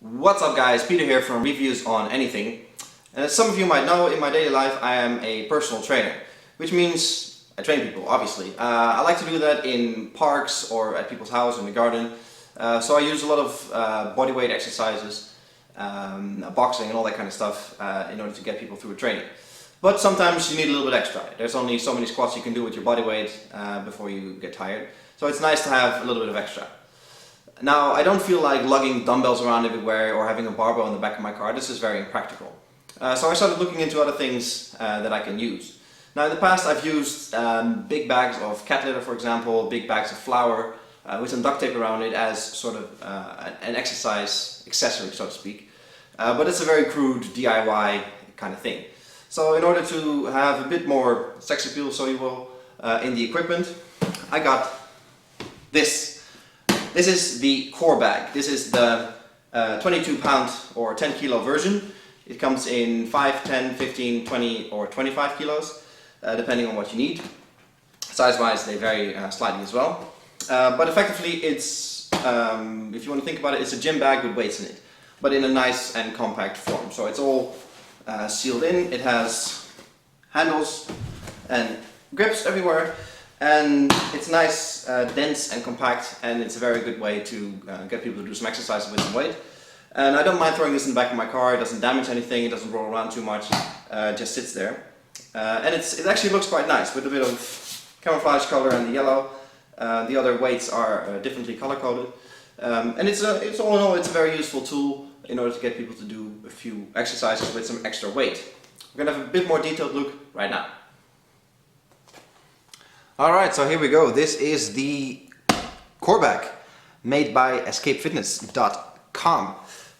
What's up guys, Peter here from Reviews on Anything. And as some of you might know, in my daily life I am a personal trainer, which means I train people, obviously. I like to do that in parks or at people's house in the garden. So I use a lot of bodyweight exercises, boxing and all that kind of stuff in order to get people through a training. But sometimes you need a little bit extra. There's only so many squats you can do with your body weight before you get tired. So it's nice to have a little bit of extra. Now, I don't feel like lugging dumbbells around everywhere or having a barbell in the back of my car. This is very impractical. So I started looking into other things that I can use. Now, in the past I've used big bags of cat litter, for example, big bags of flour with some duct tape around it as sort of an exercise accessory, so to speak. But it's a very crude DIY kind of thing. So in order to have a bit more sex appeal, so you will, in the equipment, I got this. This is the core bag. This is the 22 pound or 10 kilo version. It comes in 5, 10, 15, 20 or 25 kilos, depending on what you need. Size-wise they vary slightly as well. But effectively it's, if you want to think about it, it's a gym bag with weights in it, but in a nice and compact form. So it's all sealed in. It has handles and grips everywhere. And it's nice, dense and compact, and it's a very good way to get people to do some exercise with some weight. And I don't mind throwing this in the back of my car. It doesn't damage anything, it doesn't roll around too much, it just sits there. And it actually looks quite nice with a bit of camouflage color and the yellow. The other weights are differently color coded. And it's all in all, it's a very useful tool in order to get people to do a few exercises with some extra weight. We're going to have a bit more detailed look right now. Alright, so here we go. This is the core bag made by escapefitness.com.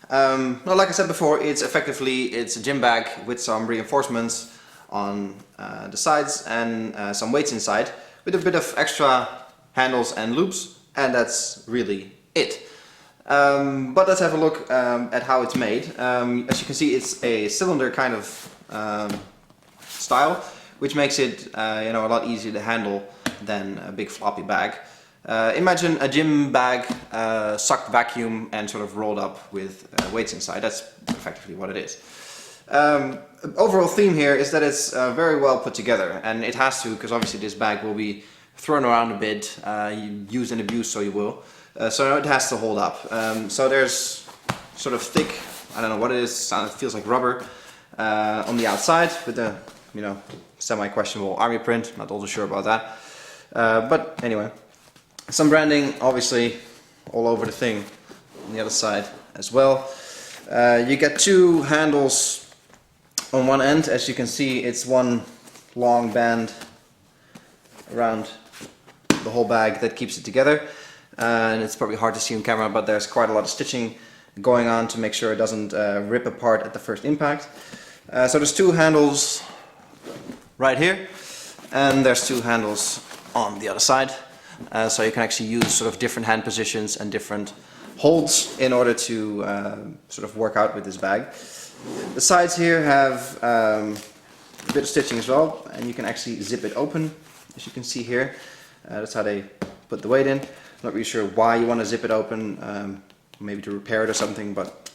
Well, like I said before, it's a gym bag with some reinforcements on the sides and some weights inside with a bit of extra handles and loops, and that's really it. But let's have a look at how it's made. As you can see, it's a cylinder kind of style, which makes it a lot easier to handle than a big floppy bag. Imagine a gym bag sucked vacuum and sort of rolled up with weights inside. That's effectively what it is. Overall theme here is that it's very well put together, and it has to, because obviously this bag will be thrown around a bit, used and abused, so you will. So it has to hold up. So there's sort of thick, I don't know what it is, it feels like rubber on the outside with the semi-questionable army print. Not all too sure about that. But anyway, some branding obviously all over the thing on the other side as well. You get two handles on one end. As you can see, it's one long band around the whole bag that keeps it together. And it's probably hard to see on camera, but there's quite a lot of stitching going on to make sure it doesn't rip apart at the first impact. So there's two handles right here, and there's two handles on the other side, so you can actually use sort of different hand positions and different holds in order to sort of work out with this bag. The sides here have a bit of stitching as well, and you can actually zip it open, as you can see here. That's how they put the weight in. Not really sure why you want to zip it open, maybe to repair it or something, but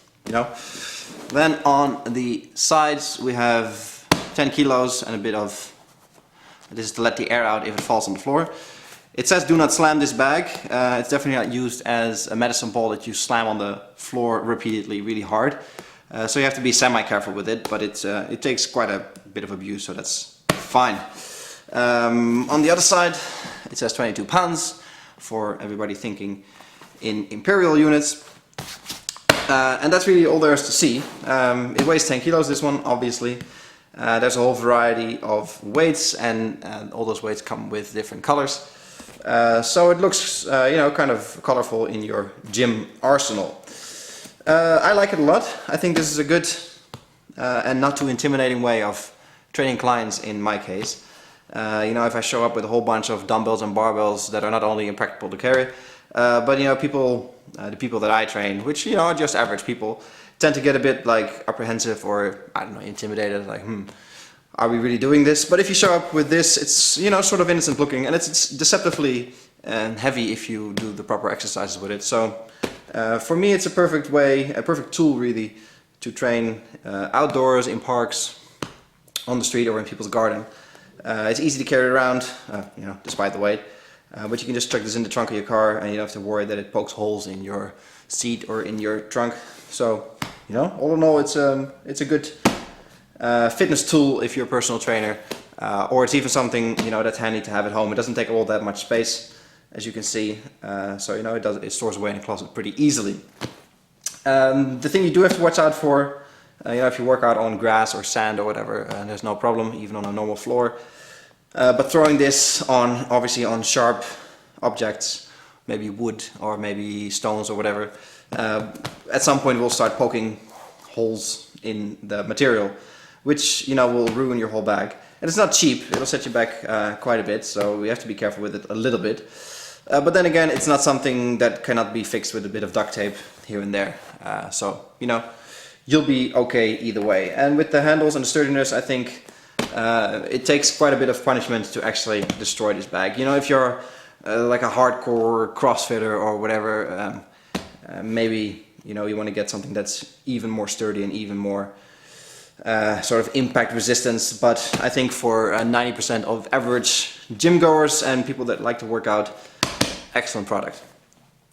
Then on the sides we have 10 kilos and a bit of, this is to let the air out if it falls on the floor. It says do not slam this bag. It's definitely not used as a medicine ball that you slam on the floor repeatedly really hard. So you have to be semi-careful with it, but it takes quite a bit of abuse, so that's fine. On the other side it says 22 pounds for everybody thinking in imperial units. And that's really all there is to see. It weighs 10 kilos, this one, obviously. There's a whole variety of weights, and all those weights come with different colors. So it looks, kind of colorful in your gym arsenal. I like it a lot. I think this is a good and not too intimidating way of training clients in my case. If I show up with a whole bunch of dumbbells and barbells that are not only impractical to carry, but the people that I train, which are just average people, tend to get a bit like apprehensive or I don't know, intimidated, like are we really doing this? But if you show up with this, it's sort of innocent looking, and it's deceptively heavy if you do the proper exercises with it. So For me it's a perfect tool really to train outdoors, in parks, on the street or in people's garden. It's easy to carry around, you know, despite the weight. But you can just chuck this in the trunk of your car and you don't have to worry that it pokes holes in your seat or in your trunk. So, you know, all in all it's a good fitness tool if you're a personal trainer. Or it's even something, you know, that's handy to have at home. It doesn't take all that much space, as you can see. So, you know, it stores away in a closet pretty easily. The thing you do have to watch out for, you know, if you work out on grass or sand or whatever, there's no problem, even on a normal floor. But throwing this on, obviously on sharp objects, maybe wood or maybe stones or whatever, at some point will start poking holes in the material, which, you know, will ruin your whole bag. And it's not cheap, it'll set you back quite a bit, so we have to be careful with it a little bit. But then again, it's not something that cannot be fixed with a bit of duct tape here and there. So, you know, you'll be okay either way. And with the handles and the sturdiness, I think it takes quite a bit of punishment to actually destroy this bag. You know, if you're like a hardcore CrossFitter or whatever, maybe, you know, you want to get something that's even more sturdy and even more sort of impact resistance. But I think for 90% of average gym goers and people that like to work out, excellent product.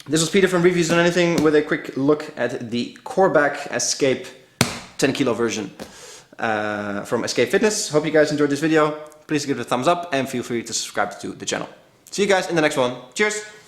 This was Peter from Reviews on Anything with a quick look at the Coreback Escape 10 kilo version from Escape Fitness. Hope you guys enjoyed this video. Please give it a thumbs up and feel free to subscribe to the channel. See you guys in the next one. Cheers!